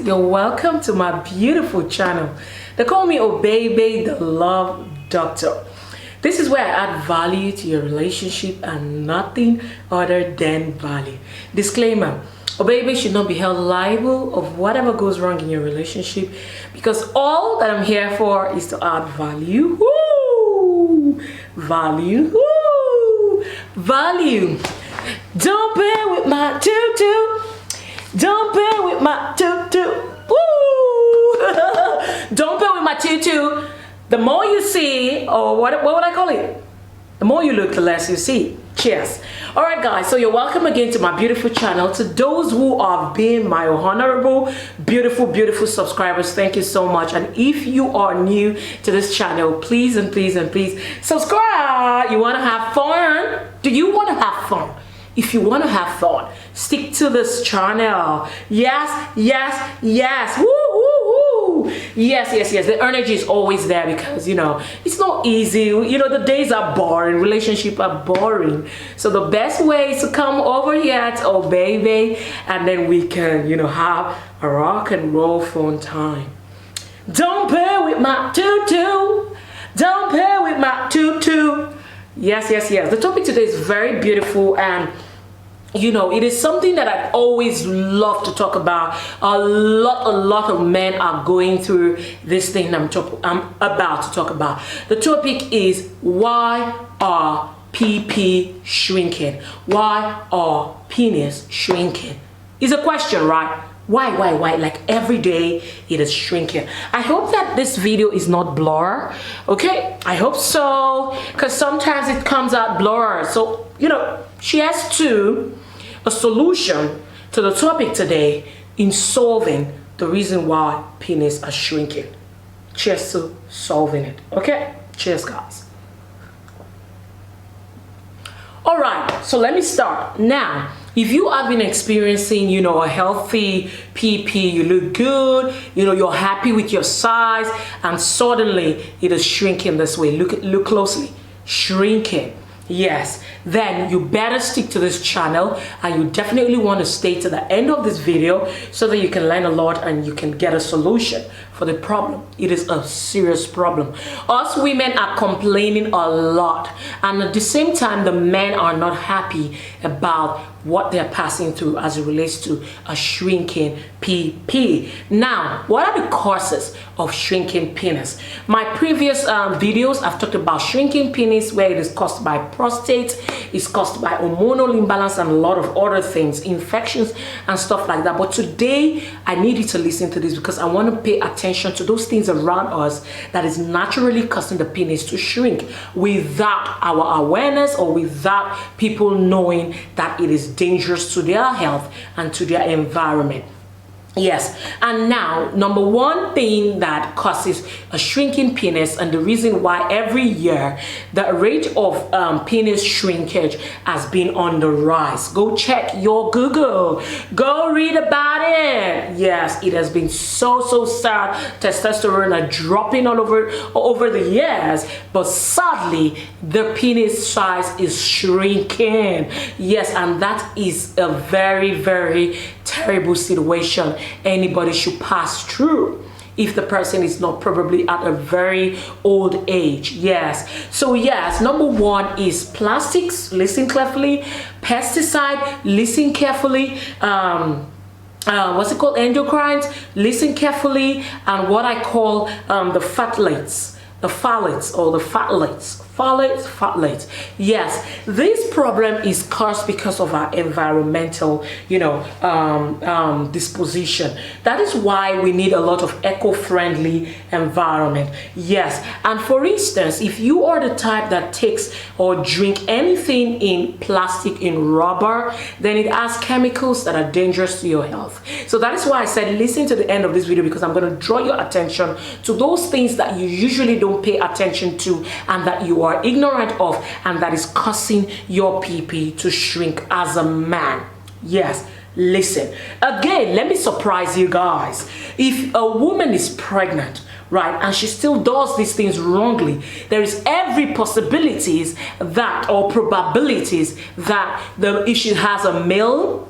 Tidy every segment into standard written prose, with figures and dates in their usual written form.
you're welcome to my beautiful channel. They call me OBaeBae, the love doctor. This is where I add value to your relationship and nothing other than value. Disclaimer: OBaeBae should not be held liable of whatever goes wrong in your relationship, because all that I'm here for is to add value. Woo! Value. Woo! Value. Don't play with my tutu. Don't play with my tutu. Woo! Don't play with my tutu. The more you see, or what would I call it? The more you look, the less you see. Cheers. All right, guys, so you're welcome again to my beautiful channel. To those who are being my honorable, beautiful subscribers, thank you so much. And if you are new to this channel, please and please subscribe. You want to have fun? Do you want to have fun? If you want to have fun, stick to this channel. Yes. Woo, woo, woo. Yes. The energy is always there because, it's not easy. The days are boring. Relationships are boring. So the best way is to come over here to OBaeBae, and then we can, have a rock and roll fun time. Don't play with my tutu. Don't play with my tutu. Yes. The topic today is very beautiful, and it is something that I always love to talk about. A lot of men are going through this thing I'm about to talk about. The topic is, why are PP shrinking? Why are penis shrinking? It's a question, right? Why? Like every day it is shrinking. I hope that this video is not blur. Okay, I hope so, because sometimes it comes out blur. So she has a solution to the topic today in solving the reason why penis are shrinking. Cheers to solving it. Okay, cheers, guys. All right, so let me start now. If you have been experiencing, a healthy PP, you look good, you're happy with your size, and suddenly it is shrinking this way. Look closely. Shrinking. Yes, then you better stick to this channel, and you definitely want to stay to the end of this video so that you can learn a lot and you can get a solution for the problem. It is a serious problem. Us women are complaining a lot, and at the same time the men are not happy about what they're passing through as it relates to a shrinking PP. Now, what are the causes of shrinking penis? My previous videos, I've talked about shrinking penis, where it is caused by prostate, it's caused by hormonal imbalance, and a lot of other things, infections and stuff like that. But today I need you to listen to this, because I want to pay attention to those things around us that is naturally causing the penis to shrink without our awareness, or without people knowing that it is dangerous to their health and to their environment. Yes, and now, number one thing that causes a shrinking penis, and the reason why every year the rate of penis shrinkage has been on the rise. Go check your Google. Go read about it. Yes, it has been so sad. Testosterone are dropping all over the years, but sadly the penis size is shrinking. Yes, and that is a very terrible situation anybody should pass through if the person is not probably at a very old age. Yes, so yes, number one is plastics. Listen carefully. Pesticide. Listen carefully. What's it called? Endocrines. Listen carefully. And what I call the phthalates. The phthalates, or the phthalates. Phthalates. Yes, this problem is caused because of our environmental, disposition. That is why we need a lot of eco-friendly environment. Yes, and for instance, if you are the type that takes or drink anything in plastic, in rubber, then it has chemicals that are dangerous to your health. So that is why I said listen to the end of this video, because I'm going to draw your attention to those things that you usually don't pay attention to, and that you are ignorant of, and that is causing your PP to shrink as a man. Yes, listen. Again, let me surprise you guys. If a woman is pregnant, right, and she still does these things wrongly, there is every possibilities that, or probabilities that, if she has a male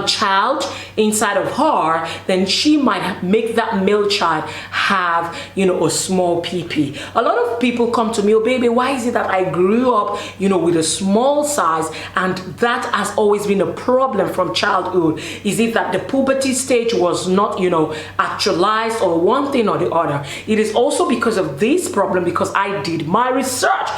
child inside of her, then she might make that male child have, you know, a small pee. A lot of people come to me, oh baby, why is it that I grew up, you know, with a small size, and that has always been a problem from childhood? Is it that the puberty stage was not, you know, actualized, or one thing or the other? It is also because of this problem, because I did my research.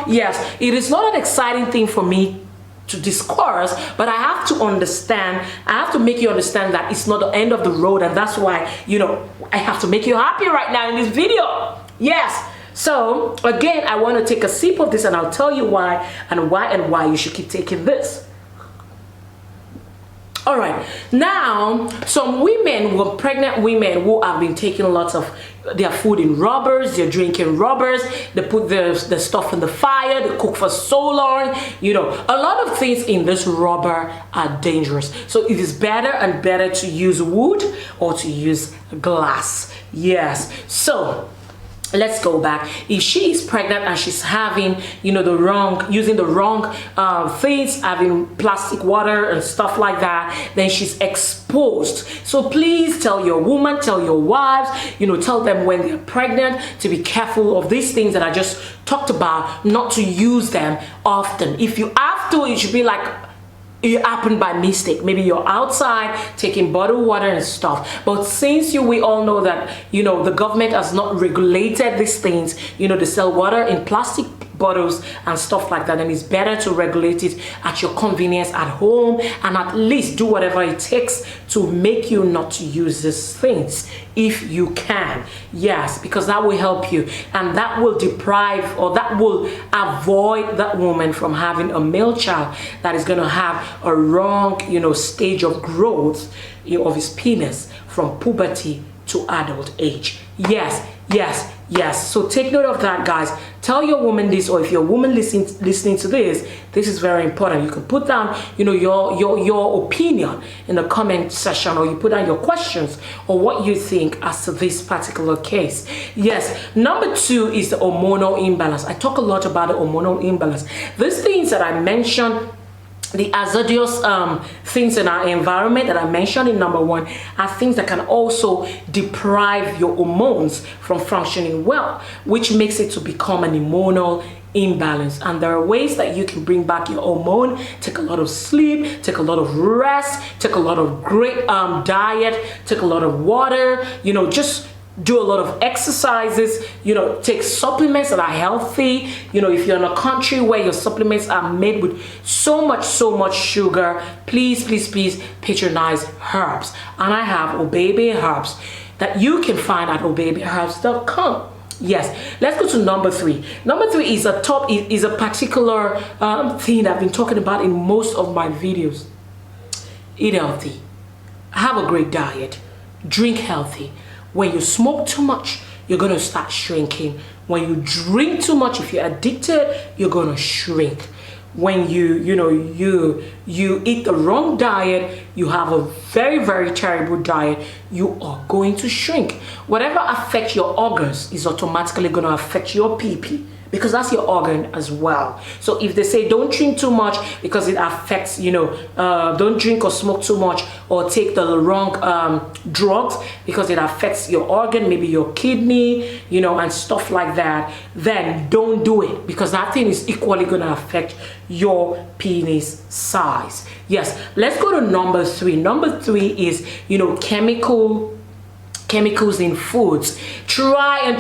Yes, it is not an exciting thing for me to discourse, but I have to understand, I have to make you understand that it's not the end of the road, and that's why, you know, I have to make you happy right now in this video. Yes. So again, I want to take a sip of this, and I'll tell you why and why you should keep taking this. All right, now some women, pregnant women who have been taking lots of their food in rubbers, they're drinking rubbers, they put the stuff in the fire, they cook for so long, you know, a lot of things in this rubber are dangerous. So it is better and better to use wood or to use glass. Yes. So let's go back. If she is pregnant and she's having, you know, using the wrong things, having plastic water and stuff like that, then she's exposed. So please tell your woman, tell your wives, you know, tell them when they're pregnant to be careful of these things that I just talked about, not to use them often. If you have to, it should be like it happened by mistake. Maybe you're outside taking bottled water and stuff, but since we all know that, you know, the government has not regulated these things, you know, they sell water in plastic bottles and stuff like that, and it's better to regulate it at your convenience at home, and at least do whatever it takes to make you not to use these things if you can. Yes, because that will help you, and that will deprive, or that will avoid that woman from having a male child that is going to have a wrong, you know, stage of growth, you know, of his penis from puberty to adult age. Yes, yes, yes. So take note of that, guys. Tell your woman this, or if your woman listening to this is very important. You can put down, you know, your opinion in the comment section, or you put down your questions or what you think as to this particular case. Yes. Number 2 is the hormonal imbalance. I talk a lot about the hormonal imbalance. These things that I mentioned, the hazardous things in our environment that I mentioned in number 1, are things that can also deprive your hormones from functioning well, which makes it to become an hormonal imbalance. And there are ways that you can bring back your hormone. Take a lot of sleep, take a lot of rest, take a lot of great diet, take a lot of water, you know, just do a lot of exercises, you know, take supplements that are healthy. You know, if you're in a country where your supplements are made with so much sugar, please patronize herbs. And I have OBaeBae herbs that you can find at OBaeBaeHerbs.com. Yes, let's go to number 3. Number 3 is a particular thing I've been talking about in most of my videos. Eat healthy, have a great diet, drink healthy. When you smoke too much, you're going to start shrinking. When you drink too much, if you're addicted, you're going to shrink. When you eat the wrong diet, you have a very terrible diet, you are going to shrink. Whatever affects your organs is automatically going to affect your pee, because that's your organ as well. So if they say don't drink too much because it affects, you know, don't drink or smoke too much or take the wrong drugs because it affects your organ, maybe your kidney, you know, and stuff like that, then don't do it, because that thing is equally going to affect your penis size. Yes, let's go to number 3. Number 3 is, you know, chemicals in foods. Try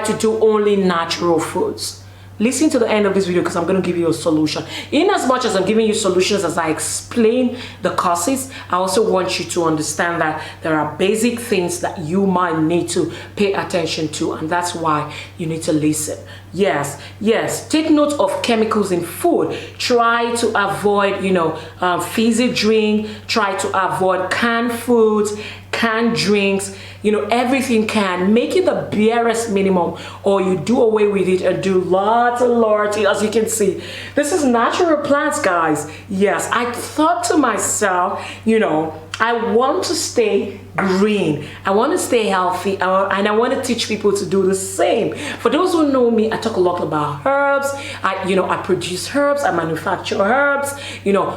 to do only natural foods. Listen to the end of this video, because I'm going to give you a solution. In as much as I'm giving you solutions as I explain the causes, I also want you to understand that there are basic things that you might need to pay attention to, and that's why you need to listen. Yes, take note of chemicals in food. Try to avoid, you know, fizzy drink. Try to avoid canned foods, canned drinks, you know, everything can. Make it the barest minimum, or you do away with it and do lots and lots. As you can see, this is natural plants, guys. Yes, I thought to myself, you know, I want to stay green. I want to stay healthy, and I want to teach people to do the same. For those who know me, I talk a lot about herbs. I produce herbs, I manufacture herbs,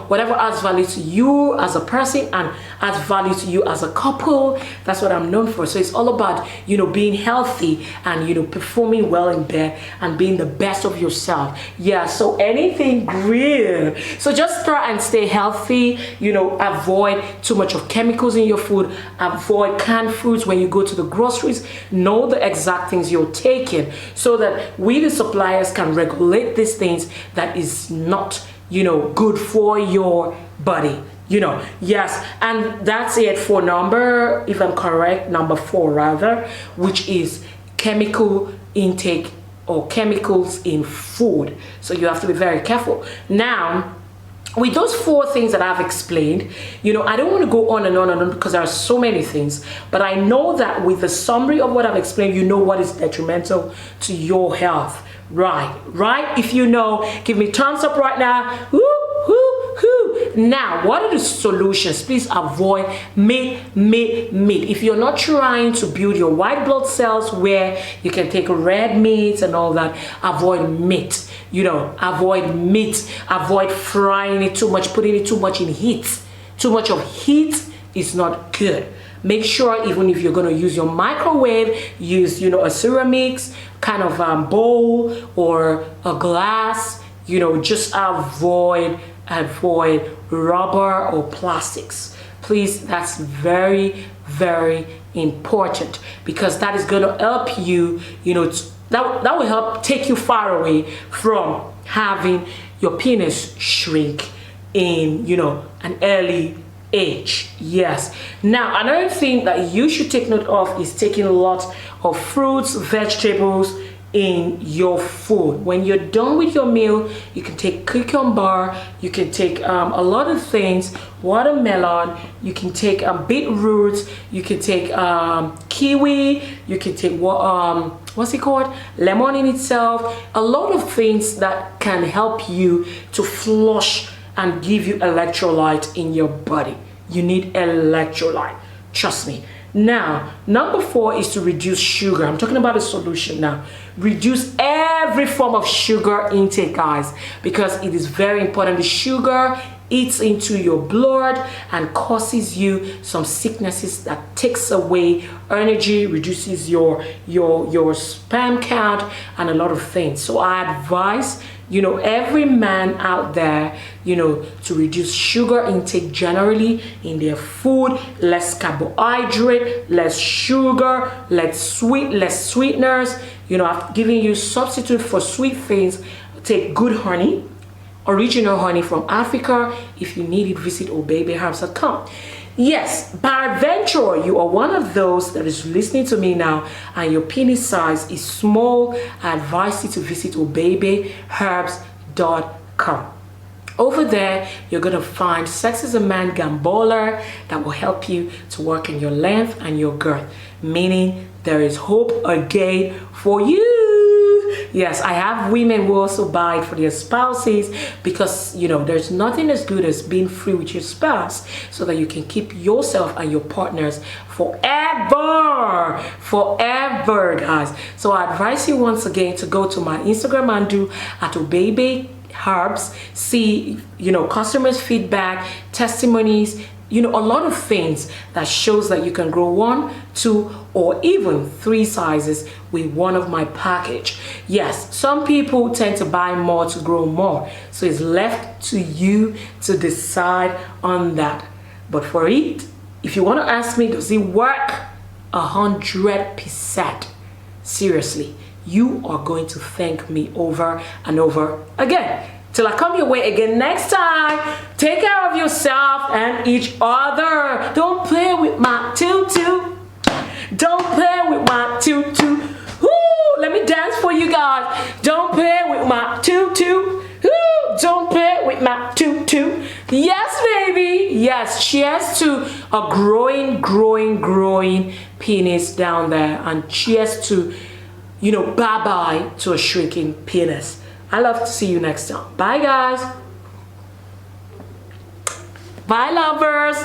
whatever adds value to you as a person and adds value to you as a couple. That's what I'm known for. So it's all about, being healthy and, performing well in bed and being the best of yourself. Yeah, so anything green. So just try and stay healthy, avoid too much of chemicals in your food, avoid canned foods when you go to the groceries. Know the exact things you're taking so that we, the suppliers, can regulate these things that is not, good for your body. Yes, and that's it for number, if I'm correct, number 4 rather, which is chemical intake or chemicals in food. So you have to be very careful. Now, with those 4 things that I've explained, I don't want to go on and on and on because there are so many things, but I know that with the summary of what I've explained, you know what is detrimental to your health. Right? If you know, give me thumbs up right now. Woo, woo, woo. Now, what are the solutions? Please avoid meat. If you're not trying to build your white blood cells where you can take red meat and all that, avoid meat. Avoid meat. Avoid frying it too much, putting it too much in heat. Too much of heat is not good. Make sure, even if you're going to use your microwave, use, a ceramics kind of bowl or a glass. Just avoid rubber or plastics. Please, that's very, very important because that is going to help you, that will help take you far away from having your penis shrink in, an early age. Yes. Now, another thing that you should take note of is taking a lot of fruits, vegetables in your food. When you're done with your meal, you can take cucumber, you can take a lot of things, watermelon, you can take beetroot, you can take kiwi, you can take what's it called, lemon in itself. A lot of things that can help you to flush and give you electrolyte in your body. You need electrolyte, trust me. Now, number 4 is to reduce sugar. I'm talking about a solution now. Reduce every form of sugar intake, guys, because it is very important. The sugar eats into your blood and causes you some sicknesses that takes away energy, reduces your sperm count, and a lot of things. So I advise every man out there, to reduce sugar intake generally in their food, less carbohydrate, less sugar, less sweeteners. I've given you substitute for sweet things. Take good honey, original honey from Africa. If you need it, visit OBaeBaeHerbs.com. Yes, peradventure you are one of those that is listening to me now and your penis size is small, I advise you to visit OBaeBaeHerbs.com. Over there, you're going to find Sex is a Man Gambola that will help you to work in your length and your girth, meaning there is hope again for you. Yes, I have women who also buy it for their spouses because, there's nothing as good as being free with your spouse so that you can keep yourself and your partners forever, guys. So I advise you once again to go to my Instagram handle at OBaeBaeHerbs, see, customers' feedback, testimonies, a lot of things that shows that you can grow 1, 2, or even 3 sizes with one of my package. Yes, some people tend to buy more to grow more, so it's left to you to decide on that. But for it, if you want to ask me, does it work? 100%. Seriously, you are going to thank me over and over again. Till I come your way again next time, take care of yourself and each other. Don't play with my tutu. Don't play with my tutu. Woo! Let me dance for you guys. Don't play with my tutu. Woo! Don't play with my tutu. Yes, baby. Yes, cheers to a growing penis down there. And cheers to, bye-bye to a shrinking penis. I love to see you next time. Bye, guys. Bye, lovers.